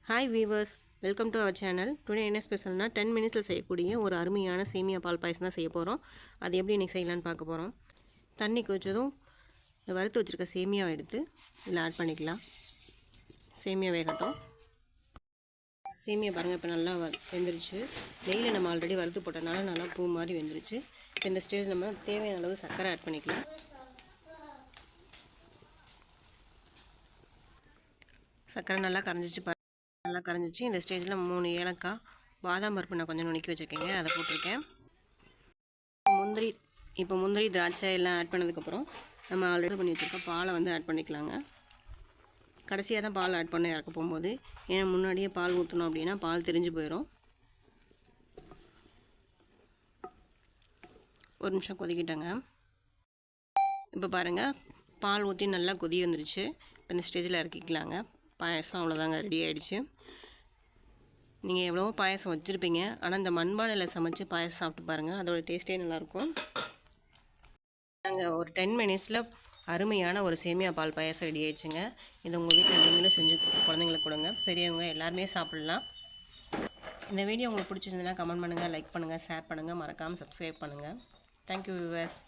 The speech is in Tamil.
Hi viewers, welcome to our channel. Today என்ன ஸ்பெஷல்னா 10 மினிட்ஸில் செய்யக்கூடிய ஒரு அருமையான சேமியா பால் பாயசம் தான் செய்ய போகிறோம். அது எப்படி இன்றைக்கி செய்யலான்னு பார்க்க போகிறோம். தண்ணி கொதிச்சதும் இந்த வறுத்து வச்சுருக்க சேமியாவை எடுத்து இதில் ஆட் பண்ணிக்கலாம். சேமியா வேகட்டும். சேமியா பாருங்கள், இப்போ நல்லா வெந்துருச்சு. நெய்யில் நம்ம ஆல்ரெடி வறுத்து போட்டனால நல்லா பூ மாதிரி வெந்துருச்சு. இப்போ இந்த ஸ்டேஜ் நம்ம தேவையான அளவு சர்க்கரை ஆட் பண்ணிக்கலாம். சர்க்கரை நல்லா கரைஞ்சிச்சு. இந்த ஸ்டேஜில் 3 ஏலக்காய், பாதாம் பருப்பு நான் கொஞ்சம் நுணுக்கி வச்சுருக்கேங்க, அதை போட்டிருக்கேன். முந்திரி திராட்சை எல்லாம் ஆட் பண்ணதுக்கப்புறம் நம்ம ஆல்ரெடி பண்ணி வச்சுருக்க பாலை வந்து ஆட் பண்ணிக்கலாங்க. கடைசியாக தான் பால் ஆட் பண்ண இறக்க போகும்போது, ஏன்னா முன்னாடியே பால் ஊற்றணும் அப்படின்னா பால் திரிஞ்சு போயிடும். ஒரு நிமிஷம் கொதிக்கிட்டேங்க. இப்போ பாருங்கள், பால் ஊற்றி நல்லா கொதி வந்துருச்சு. இப்போ இந்த ஸ்டேஜில் இறக்கிக்கலாங்க. பாயசம் அவ்வளோதாங்க, ரெடி ஆகிடுச்சு. நீங்கள் எவ்வளவோ பாயசம் வச்சுருப்பீங்க, ஆனால் இந்த மண்பானையில் சமைச்சு பாயசம் சாப்பிட்டு பாருங்கள், அதோடய டேஸ்ட்டே நல்லாயிருக்கும். நாங்கள் ஒரு 10 மினிட்ஸில் அருமையான ஒரு சேமியா பால் பாயசம் ரெடி ஆகிடுச்சுங்க. இது உங்கள் வீட்டில் நீங்களும் செஞ்சு குழந்தைங்களுக்கு கொடுங்க, பெரியவங்க எல்லாருமே சாப்பிட்லாம். இந்த வீடியோ உங்களுக்கு பிடிச்சிருந்ததுன்னா கமெண்ட் பண்ணுங்கள், லைக் பண்ணுங்கள், ஷேர் பண்ணுங்கள், மறக்காமல் சப்ஸ்கிரைப் பண்ணுங்கள். Thank you viewers.